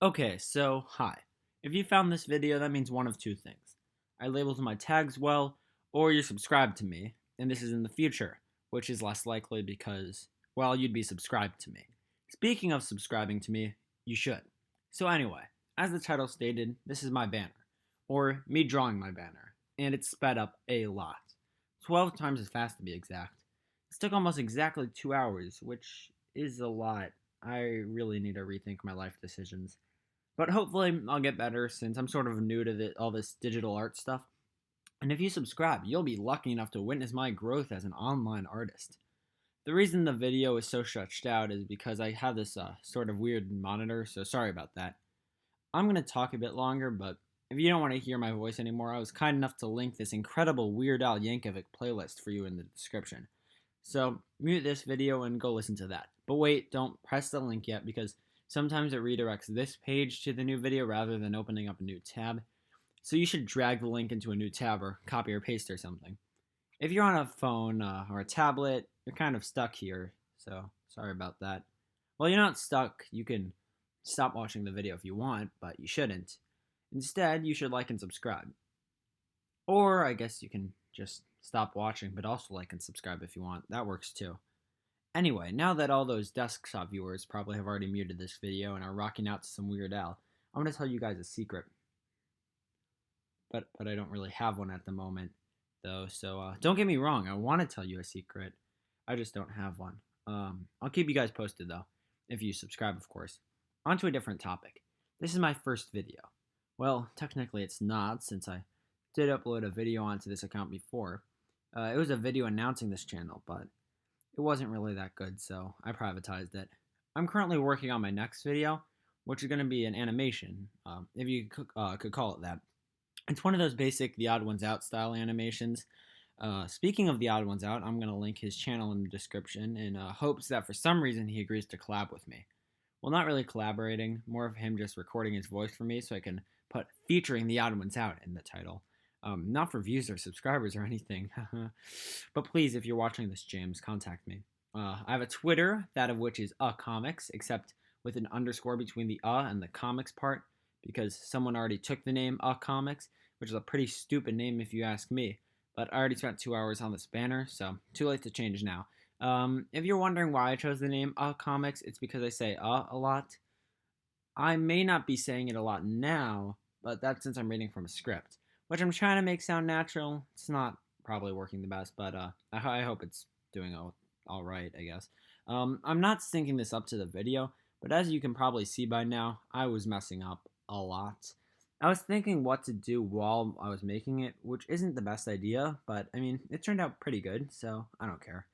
Okay, so hi. If you found this video, that means one of two things. I labeled my tags well, or you're subscribed to me, and this is in the future, which is less likely because, well, you'd be subscribed to me. Speaking of subscribing to me, you should. So anyway, as the title stated, this is my banner, or me drawing my banner, and it's sped up a lot. 12 times as fast to be exact. This took almost exactly 2 hours, which is a lot. I really need to rethink my life decisions. But hopefully, I'll get better since I'm sort of new to all this digital art stuff. And if you subscribe, you'll be lucky enough to witness my growth as an online artist. The reason the video is so stretched out is because I have this sort of weird monitor, so sorry about that. I'm going to talk a bit longer, but if you don't want to hear my voice anymore, I was kind enough to link this incredible Weird Al Yankovic playlist for you in the description. So mute this video and go listen to that. But wait, don't press the link yet because sometimes it redirects this page to the new video rather than opening up a new tab. So you should drag the link into a new tab or copy or paste or something. If you're on a phone or a tablet, you're kind of stuck here, so sorry about that. Well, you're not stuck. You can stop watching the video if you want, but you shouldn't. Instead, you should like and subscribe. Or I guess you can just stop watching, but also like and subscribe if you want. That works too. Anyway, now that all those desktop viewers probably have already muted this video and are rocking out to some Weird Al, I'm going to tell you guys a secret. But I don't really have one at the moment, though, so don't get me wrong, I want to tell you a secret. I just don't have one. I'll keep you guys posted, though, if you subscribe, of course. On to a different topic. This is my first video. Well, technically it's not, since I did upload a video onto this account before. It was a video announcing this channel, but it wasn't really that good, so I privatized it. I'm currently working on my next video, which is going to be an animation, if you could call it that. It's one of those basic The Odd Ones Out style animations. Speaking of The Odd Ones Out, I'm going to link his channel in the description in hopes that for some reason he agrees to collab with me. Well, not really collaborating, more of him just recording his voice for me so I can put featuring The Odd Ones Out in the title. Not for views or subscribers or anything. But please, if you're watching this, James, contact me. I have a Twitter, that of which is comics, except with an underscore between the and the comics part, because someone already took the name comics, which is a pretty stupid name if you ask me. But I already spent 2 hours on this banner, so too late to change now. If you're wondering why I chose the name comics, it's because I say a lot. I may not be saying it a lot now, but that's since I'm reading from a script, which I'm trying to make sound natural. It's not probably working the best, but I hope it's doing all right, I guess. I'm not syncing this up to the video, but as you can probably see by now, I was messing up a lot. I was thinking what to do while I was making it, which isn't the best idea, but I mean, it turned out pretty good, so I don't care.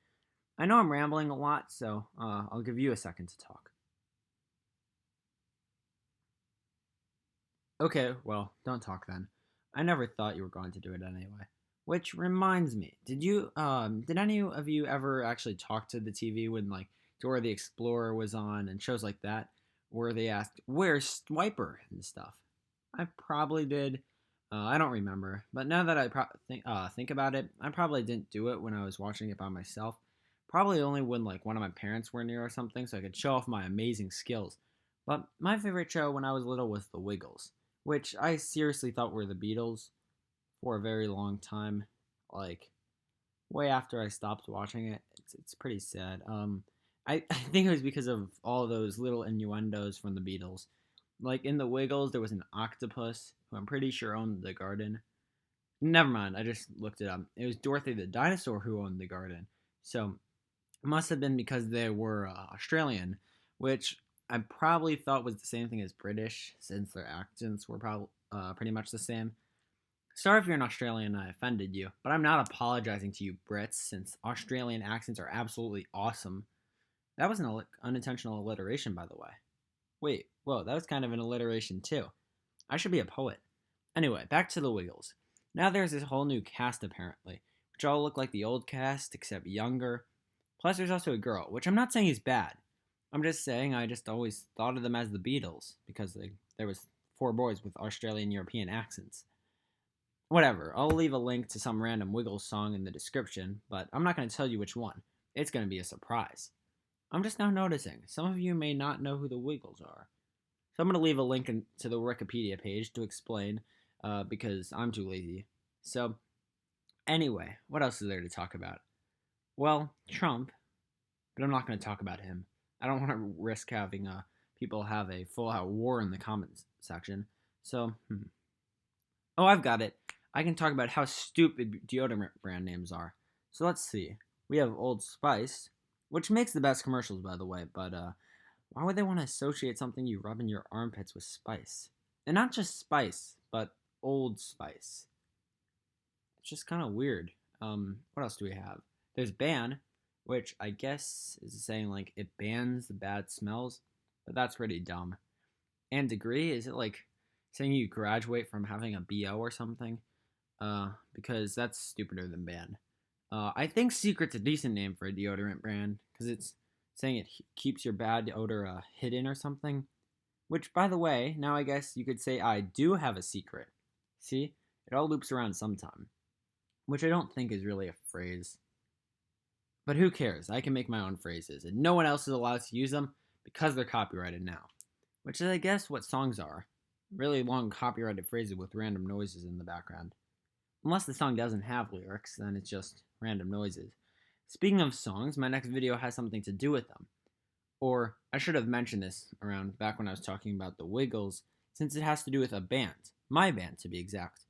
I know I'm rambling a lot, so I'll give you a second to talk. Okay, well, don't talk then. I never thought you were going to do it anyway. Which reminds me, did any of you ever actually talk to the TV when like Dora the Explorer was on and shows like that, where they asked, "Where's Swiper?" and stuff? I probably did. I don't remember, but now that I think about it, I probably didn't do it when I was watching it by myself. Probably only when like one of my parents were near or something, so I could show off my amazing skills. But my favorite show when I was little was The Wiggles, which I seriously thought were the Beatles for a very long time. Like way after I stopped watching it, it's pretty sad. I think it was because of all those little innuendos from the Beatles. Like in The Wiggles, there was an octopus who I'm pretty sure owned the garden. Never mind, I just looked it up. It was Dorothy the dinosaur who owned the garden. So it must have been because they were Australian, which I probably thought was the same thing as British, since their accents were probably pretty much the same. Sorry if you're an Australian and I offended you, but I'm not apologizing to you Brits, since Australian accents are absolutely awesome. That was an unintentional alliteration, by the way. Wait, whoa, that was kind of an alliteration too. I should be a poet. Anyway, back to the Wiggles. Now there's this whole new cast apparently, which all look like the old cast except younger. Plus there's also a girl, which I'm not saying is bad. I'm just saying I just always thought of them as the Beatles because there was four boys with Australian European accents. Whatever, I'll leave a link to some random Wiggles song in the description, but I'm not going to tell you which one. It's going to be a surprise. I'm just now noticing, some of you may not know who the Wiggles are. So I'm going to leave a link to the Wikipedia page to explain because I'm too lazy. So anyway, what else is there to talk about? Well, Trump, but I'm not going to talk about him. I don't want to risk having people have a full-out war in the comments section. So, oh, I've got it. I can talk about how stupid deodorant brand names are. So let's see. We have Old Spice, which makes the best commercials, by the way, but why would they want to associate something you rub in your armpits with spice? And not just spice, but Old Spice. It's just kind of weird. What else do we have? There's ban, which I guess is saying like it bans the bad smells, but that's pretty dumb. And degree, is it like saying you graduate from having a BO or something? Because that's stupider than ban. I think Secret's a decent name for a deodorant brand because it's saying it keeps your bad odor hidden or something. Which, by the way, now I guess you could say I do have a secret. See, it all loops around sometime. Which I don't think is really a phrase. But who cares? I can make my own phrases, and no one else is allowed to use them because they're copyrighted now. Which is, I guess, what songs are. Really long copyrighted phrases with random noises in the background. Unless the song doesn't have lyrics, then it's just random noises. Speaking of songs, my next video has something to do with them. Or, I should have mentioned this around back when I was talking about the Wiggles, since it has to do with a band. My band, to be exact.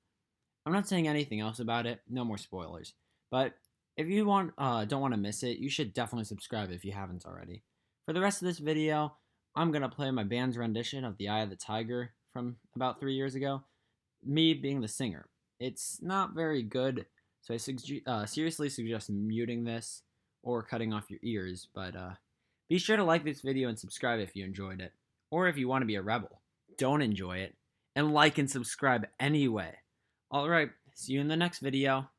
I'm not saying anything else about it, no more spoilers. But if you don't want to miss it, you should definitely subscribe if you haven't already. For the rest of this video, I'm going to play my band's rendition of The Eye of the Tiger from about 3 years ago, me being the singer. It's not very good, so I seriously suggest muting this or cutting off your ears, but be sure to like this video and subscribe if you enjoyed it. Or if you want to be a rebel, don't enjoy it, and like and subscribe anyway. Alright, see you in the next video.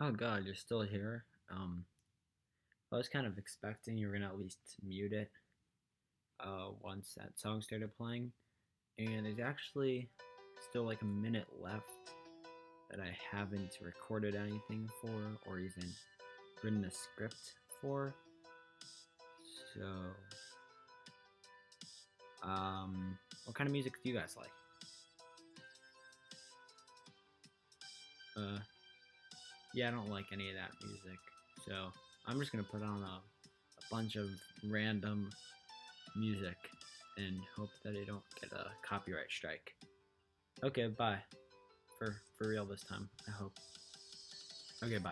Oh god, you're still here? I was kind of expecting you were gonna at least mute it once that song started playing. And there's actually still like a minute left that I haven't recorded anything for or even written a script for. So, what kind of music do you guys like? Yeah, I don't like any of that music, so I'm just gonna put on a bunch of random music and hope that I don't get a copyright strike. Okay, bye. For real this time, I hope. Okay, bye.